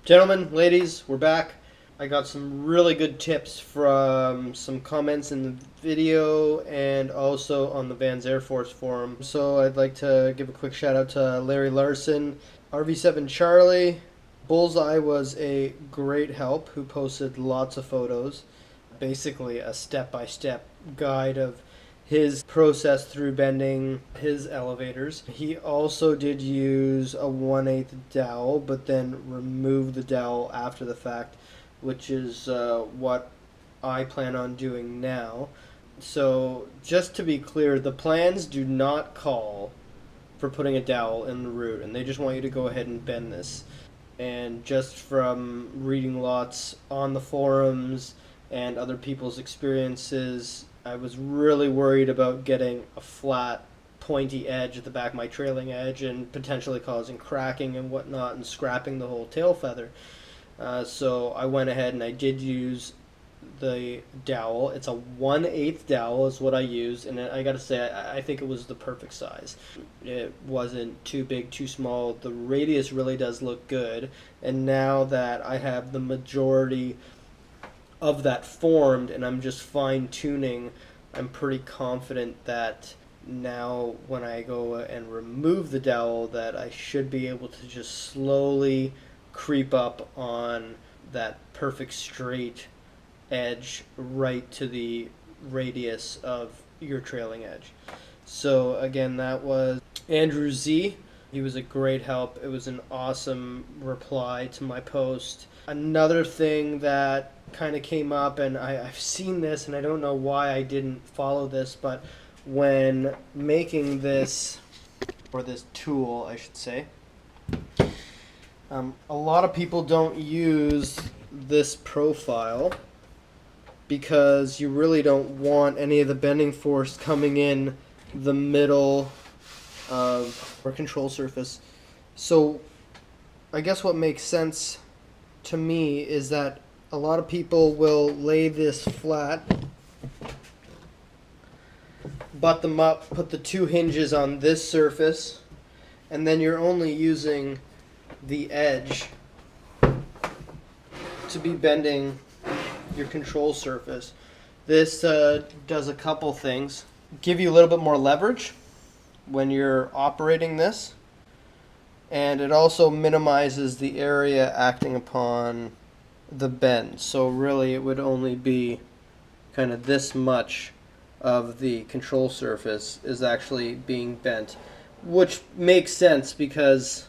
Gentlemen, ladies, we're back. I got some really good tips from some comments in the video and also on the Vans Air Force forum. So I'd like to give a quick shout out to Larry Larson, RV7 Charlie. Bullseye was a great help who posted lots of photos. Basically a step-by-step guide of his process through bending his elevators. He also did use a 1/8 dowel, but then removed the dowel after the fact, which is what I plan on doing now. So just to be clear, the plans do not call for putting a dowel in the root, and they just want you to go ahead and bend this. And just from reading lots on the forums and other people's experiences, I was really worried about getting a flat, pointy edge at the back of my trailing edge and potentially causing cracking and whatnot and scrapping the whole tail feather. So I went ahead and I did use the dowel. It's a 1/8 dowel is what I used, and I gotta say, I think it was the perfect size. It wasn't too big, too small. The radius really does look good, and now that I have the majority of that formed and I'm just fine-tuning, I'm pretty confident that now when I go and remove the dowel that I should be able to just slowly creep up on that perfect straight edge right to the radius of your trailing edge. So again, that was Andrew Z. He was a great help. It was an awesome reply to my post. Another thing that kind of came up, and I've seen this and I don't know why I didn't follow this, but when making this, or this tool I should say, a lot of people don't use this profile because you really don't want any of the bending force coming in the middle of our control surface. So I guess what makes sense to me is that a lot of people will lay this flat, butt them up, put the two hinges on this surface, and then you're only using the edge to be bending your control surface. This does a couple things. Give you a little bit more leverage when you're operating this, and it also minimizes the area acting upon the bend. So really it would only be kind of this much of the control surface is actually being bent, which makes sense because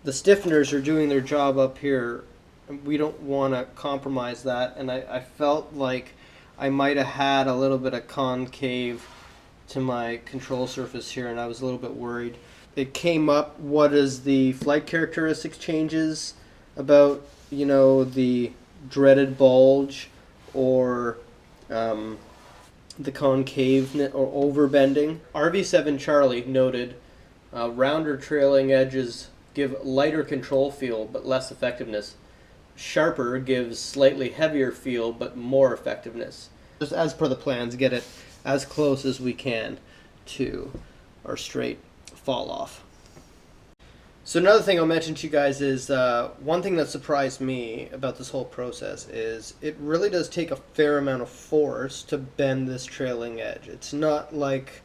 the stiffeners are doing their job up here. We don't want to compromise that, and I felt like I might have had a little bit of concave to my control surface here, and I was a little bit worried. It came up, what is the flight characteristics changes about, you know, the dreaded bulge or the concave or overbending. RV7 Charlie noted rounder trailing edges give lighter control feel but less effectiveness. Sharper gives slightly heavier feel but more effectiveness. Just as per the plans, get it as close as we can to our straight fall off. So another thing I'll mention to you guys is one thing that surprised me about this whole process is it really does take a fair amount of force to bend this trailing edge. It's not like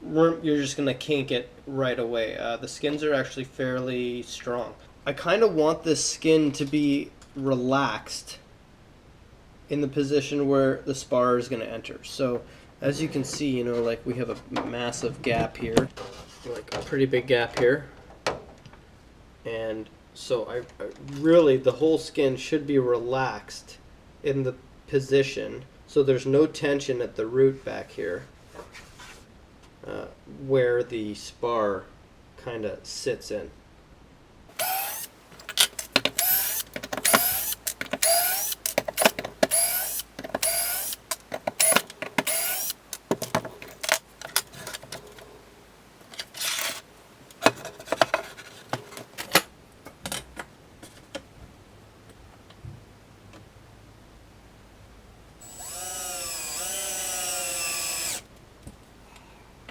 you're just going to kink it right away. The skins are actually fairly strong. I kind of want this skin to be relaxed in the position where the spar is going to enter. So as you can see, you know, like we have a massive gap here, like a pretty big gap here. And so I really, the whole skin should be relaxed in the position so there's no tension at the root back here where the spar kind of sits in.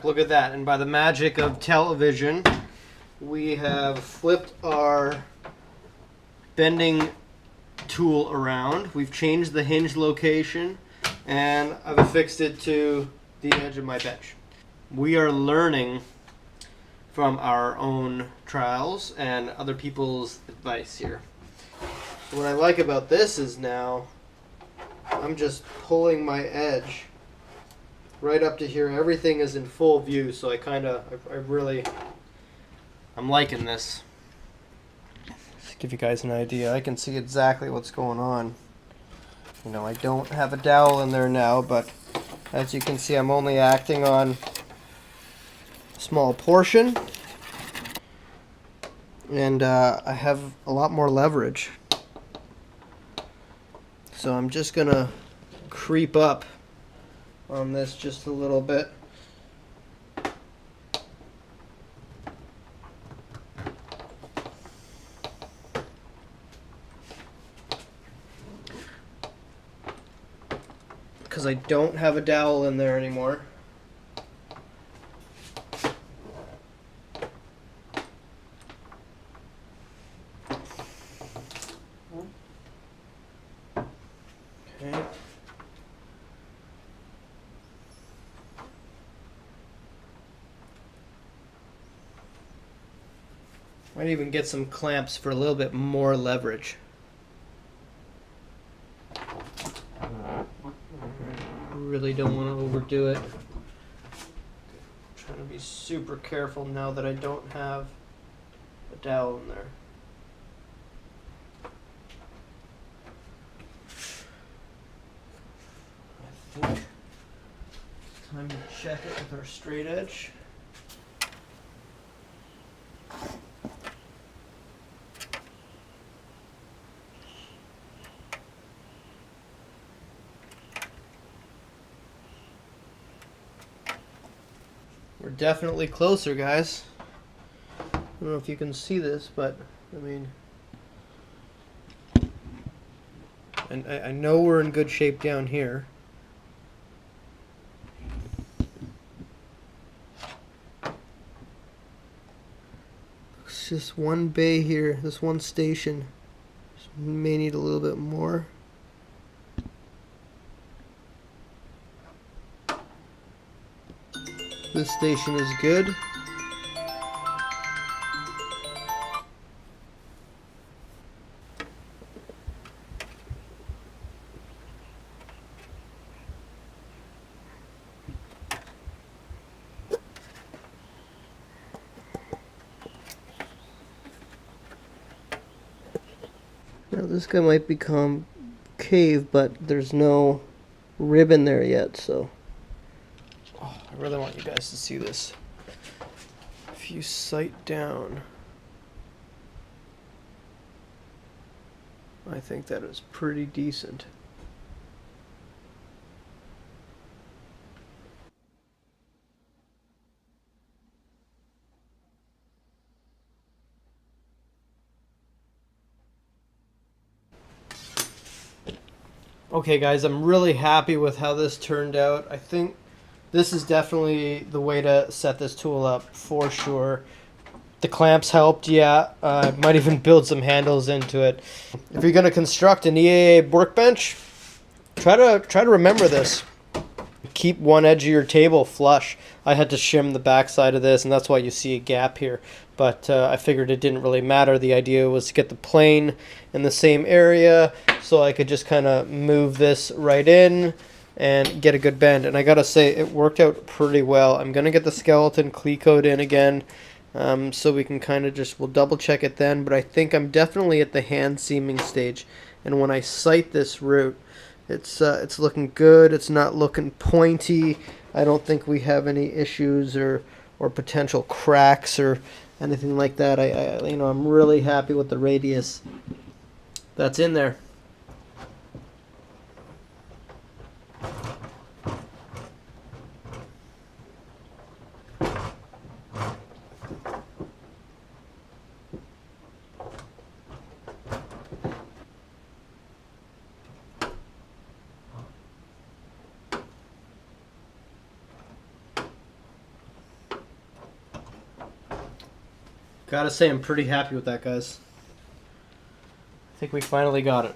Look at that, and by the magic of television, we have flipped our bending tool around. We've changed the hinge location, and I've affixed it to the edge of my bench. We are learning from our own trials and other people's advice here. So what I like about this is now I'm just pulling my edge right up to here. Everything is in full view, so I'm liking this. Just to give you guys an idea, I can see exactly what's going on. You know, I don't have a dowel in there now, but as you can see, I'm only acting on a small portion, and I have a lot more leverage. So I'm just gonna creep up on this just a little bit. Because I don't have a dowel in there anymore. Okay. Might even get some clamps for a little bit more leverage. Really don't want to overdo it. Trying to be super careful now that I don't have a dowel in there. I think it's time to check it with our straight edge. We're definitely closer, guys. I don't know if you can see this, but I mean, and I know we're in good shape down here. It's just one bay here, this one station. Just may need a little bit more. This station is good. Now this guy might become cave, but there's no rib in there yet, so I really want you guys to see this. If you sight down, I think that is pretty decent. Okay guys, I'm really happy with how this turned out. I think this is definitely the way to set this tool up for sure. The clamps helped, yeah. I might even build some handles into it. If you're gonna construct an EAA workbench, try to remember this. Keep one edge of your table flush. I had to shim the backside of this, and that's why you see a gap here. But I figured it didn't really matter. The idea was to get the plane in the same area, so I could just kind of move this right in and get a good bend. And I gotta say, it worked out pretty well. I'm gonna get the skeleton cleat in again, so we can kind of we'll double check it then. But I think I'm definitely at the hand seaming stage. And when I sight this root, it's looking good. It's not looking pointy. I don't think we have any issues or potential cracks or anything like that. I'm really happy with the radius that's in there. Gotta say, I'm pretty happy with that, guys. I think we finally got it.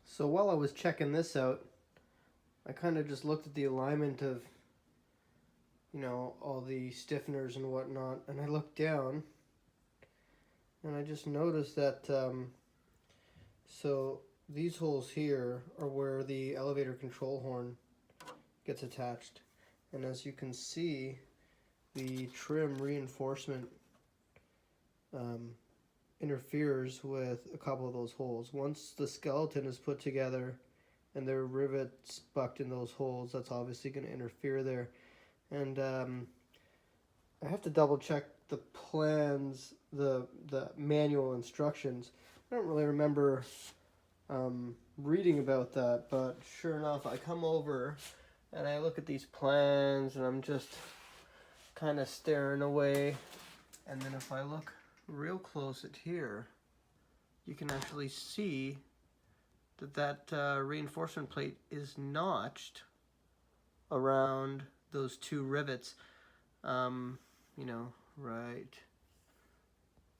So while I was checking this out, I kind of just looked at the alignment of, you know, all the stiffeners and whatnot, and I looked down, and I just noticed that, so these holes here are where the elevator control horn gets attached, and as you can see, the trim reinforcement interferes with a couple of those holes. Once the skeleton is put together and there are rivets bucked in those holes, that's obviously going to interfere there. And I have to double check the plans, the manual instructions. I don't really remember reading about that, but sure enough, I come over and I look at these plans and I'm just kind of staring away, and then if I look real close at here, you can actually see that reinforcement plate is notched around those two rivets, you know, right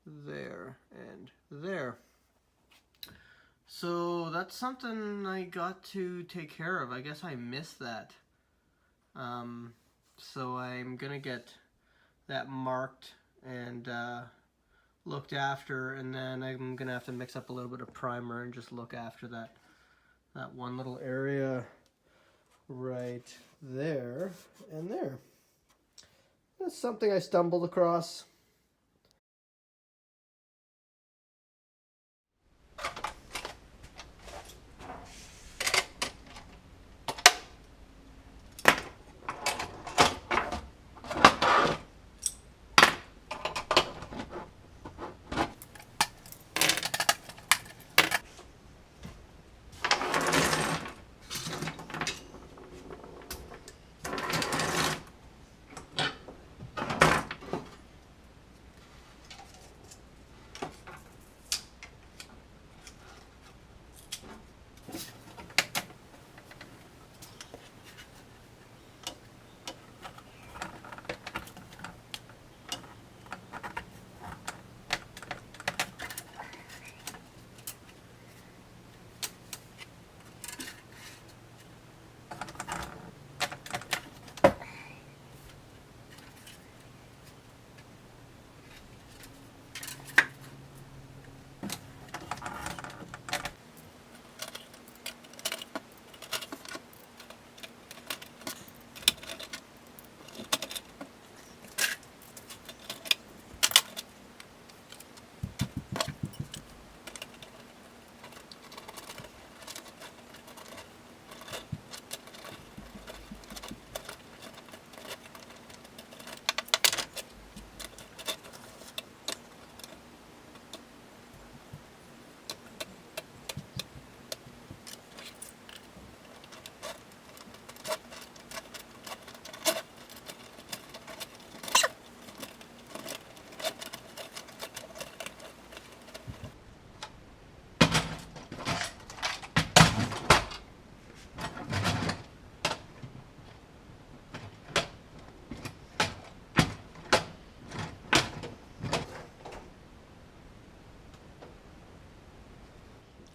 there and there. So that's something I got to take care of. I guess I missed that. So I'm gonna get that marked and looked after, and then I'm gonna have to mix up a little bit of primer and just look after that one little area right there and there. That's something I stumbled across.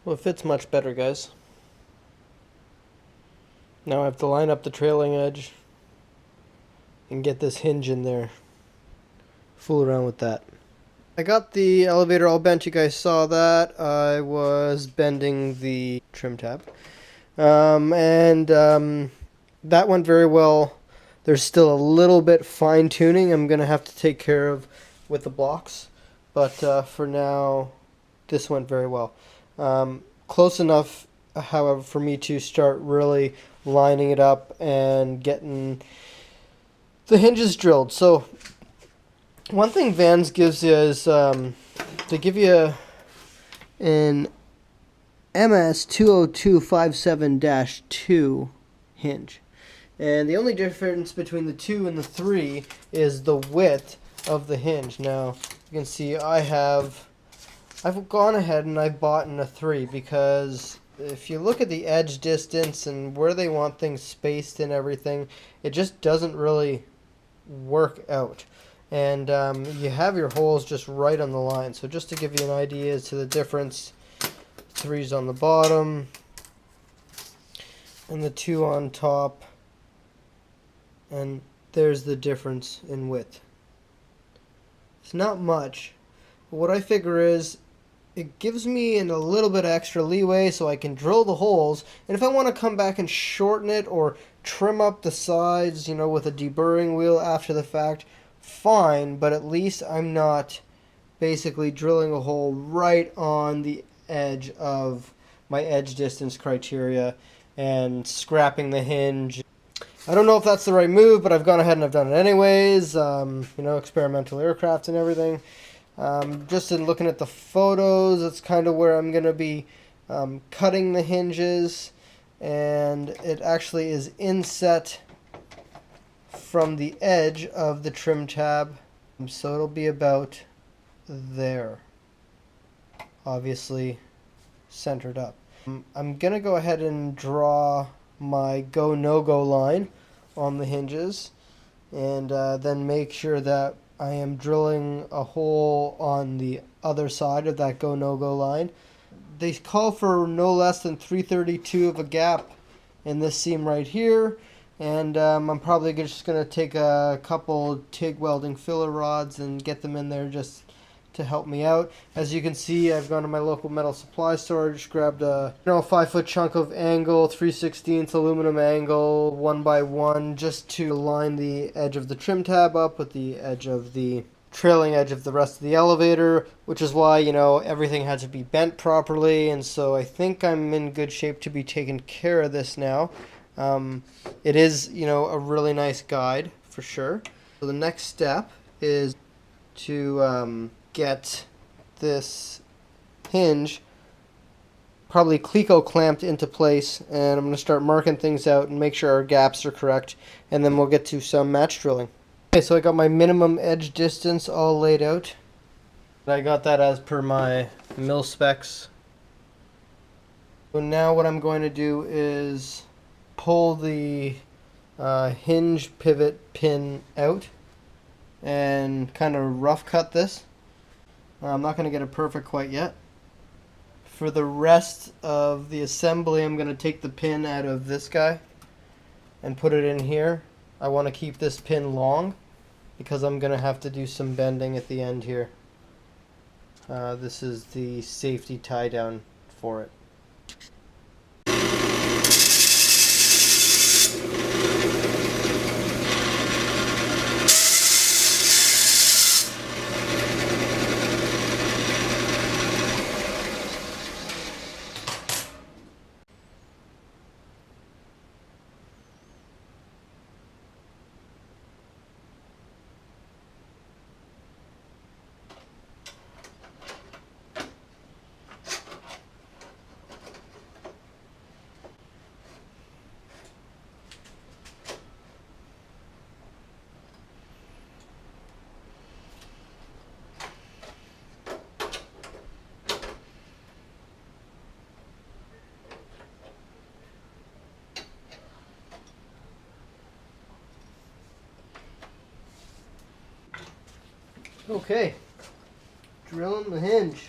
Well, it fits much better, guys. Now I have to line up the trailing edge and get this hinge in there. Fool around with that. I got the elevator all bent. You guys saw that. I was bending the trim tab. That went very well. There's still a little bit fine tuning I'm going to have to take care of with the blocks. But for now, this went very well. Close enough, however, for me to start really lining it up and getting the hinges drilled. So one thing Vans gives you is they give you an MS 20257-2 hinge. And the only difference between the 2 and the 3 is the width of the hinge. Now, you can see I've gone ahead and I've bought in a 3 because if you look at the edge distance and where they want things spaced and everything, it just doesn't really work out. And you have your holes just right on the line. So just to give you an idea as to the difference, 3's on the bottom and the 2 on top, and there's the difference in width. It's not much, but what I figure is it gives me a little bit of extra leeway so I can drill the holes, and if I want to come back and shorten it or trim up the sides, you know, with a deburring wheel after the fact, fine, but at least I'm not basically drilling a hole right on the edge of my edge distance criteria and scrapping the hinge. I don't know if that's the right move, but I've gone ahead and I've done it anyways. You know, experimental aircraft and everything. Just in looking at the photos, that's kind of where I'm going to be cutting the hinges, and it actually is inset from the edge of the trim tab, so it'll be about there, obviously centered up. I'm gonna go ahead and draw my go no-go line on the hinges, and then make sure that I am drilling a hole on the other side of that go no-go line. They call for no less than 332 of a gap in this seam right here, and I'm probably just going to take a couple TIG welding filler rods and get them in there just to help me out. As you can see, I've gone to my local metal supply store, just grabbed a 5-foot chunk of angle, 3/16 aluminum angle, 1x1, just to line the edge of the trim tab up with the edge of the trailing edge of the rest of the elevator, which is why, you know, everything had to be bent properly, and so I think I'm in good shape to be taking care of this now. It is, you know, a really nice guide for sure. So the next step is to get this hinge probably Cleco clamped into place, and I'm going to start marking things out and make sure our gaps are correct, and then we'll get to some match drilling. Okay, so I got my minimum edge distance all laid out. I got that as per my mil specs. So now what I'm going to do is pull the hinge pivot pin out and kind of rough cut this. I'm not going to get it perfect quite yet. For the rest of the assembly, I'm going to take the pin out of this guy and put it in here. I want to keep this pin long because I'm going to have to do some bending at the end here. This is the safety tie down for it. Okay, drilling the hinge.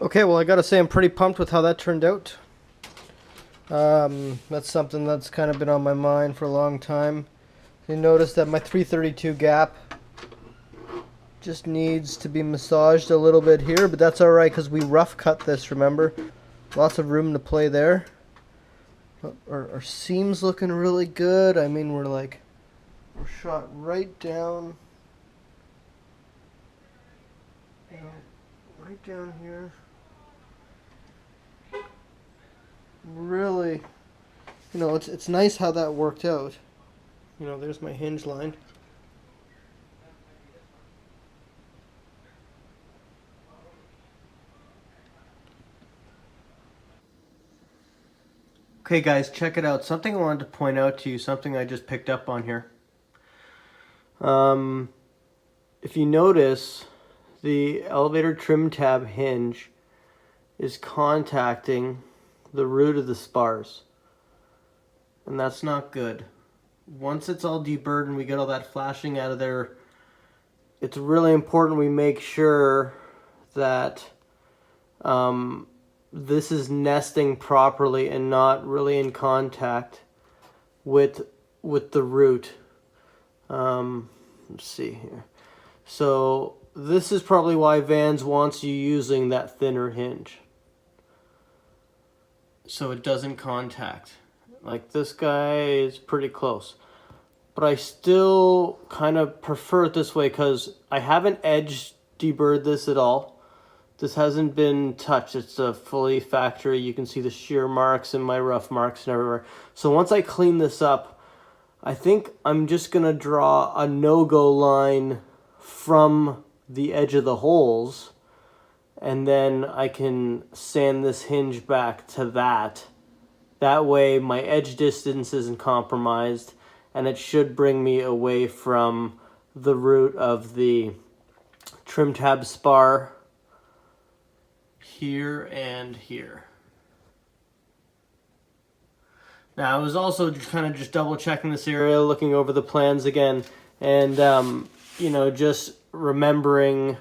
Okay, well I gotta say I'm pretty pumped with how that turned out. That's something that's kind of been on my mind for a long time. You notice that my 332 gap just needs to be massaged a little bit here, but that's alright because we rough cut this, remember? Lots of room to play there. Our seam's looking really good. I mean, we're shot right down. You know, right down here. Really, you know, it's nice how that worked out. You know, there's my hinge line. Okay guys, check it out. Something I wanted to point out to you, something I just picked up on here. If you notice, the elevator trim tab hinge is contacting the root of the spars. And that's not good. Once it's all deburred and we get all that flashing out of there, it's really important we make sure that this is nesting properly and not really in contact with the root. Let's see here. So this is probably why Vans wants you using that thinner hinge, so it doesn't contact. Like this guy is pretty close, but I still kind of prefer it this way because I haven't edge deburred this at all. This hasn't been touched. It's a fully factory. You can see the shear marks and my rough marks and everywhere. So once I clean this up, I think I'm just going to draw a no-go line from the edge of the holes, and then I can sand this hinge back to that. That way my edge distance isn't compromised, and it should bring me away from the root of the trim tab spar here and here. Now I was also kind of just double checking this area, looking over the plans again, and you know, just remembering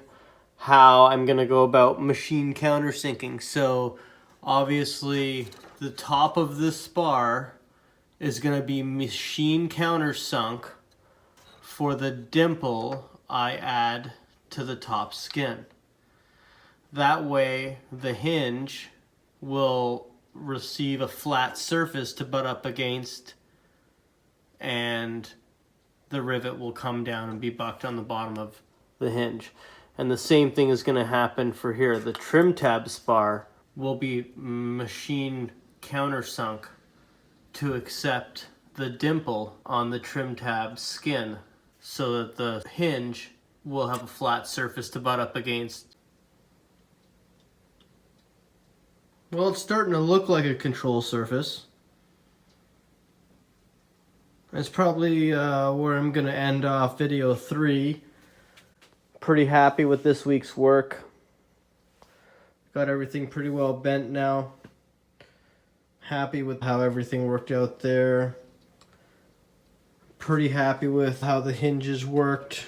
how I'm gonna go about machine countersinking. So obviously the top of this spar is gonna be machine countersunk for the dimple I add to the top skin. That way the hinge will receive a flat surface to butt up against, and the rivet will come down and be bucked on the bottom of the hinge. And the same thing is going to happen for here. The trim tab spar will be machine countersunk to accept the dimple on the trim tab skin, so that the hinge will have a flat surface to butt up against. Well, it's starting to look like a control surface. That's probably where I'm going to end off video 3. Pretty happy with this week's work. Got everything pretty well bent now. Happy with how everything worked out there. Pretty happy with how the hinges worked.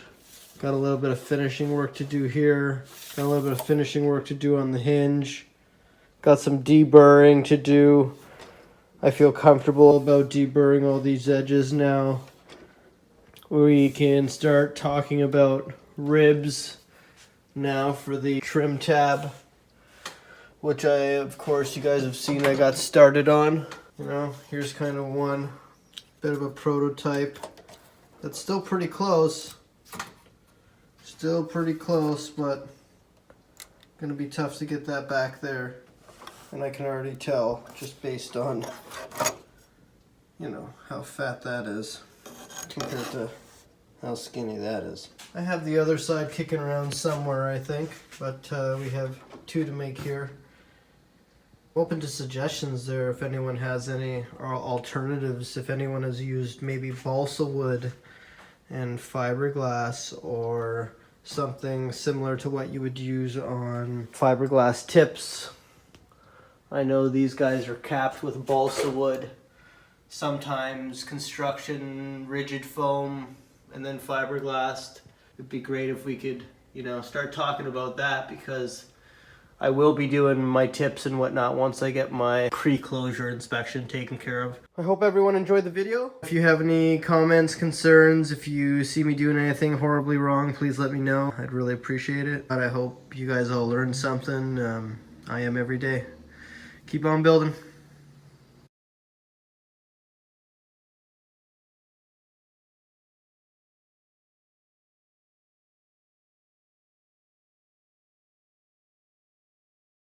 Got a little bit of finishing work to do here. Got a little bit of finishing work to do on the hinge. Got some deburring to do. I feel comfortable about deburring all these edges now. We can start talking about ribs now for the trim tab, which of course, you guys have seen I got started on. You know, here's kind of one bit of a prototype. That's still pretty close. Still pretty close, but gonna be tough to get that back there. And I can already tell, just based on, you know, how fat that is compared to how skinny that is. I have the other side kicking around somewhere, I think, but we have 2 to make here. Open to suggestions there if anyone has any, or alternatives, if anyone has used maybe balsa wood and fiberglass, or something similar to what you would use on fiberglass tips. I know these guys are capped with balsa wood, sometimes construction rigid foam, and then fiberglass. It'd be great if we could, you know, start talking about that, because I will be doing my tips and whatnot once I get my pre-closure inspection taken care of. I hope everyone enjoyed the video. If you have any comments, concerns, if you see me doing anything horribly wrong, please let me know. I'd really appreciate it. But I hope you guys all learned something. I am every day. Keep on building.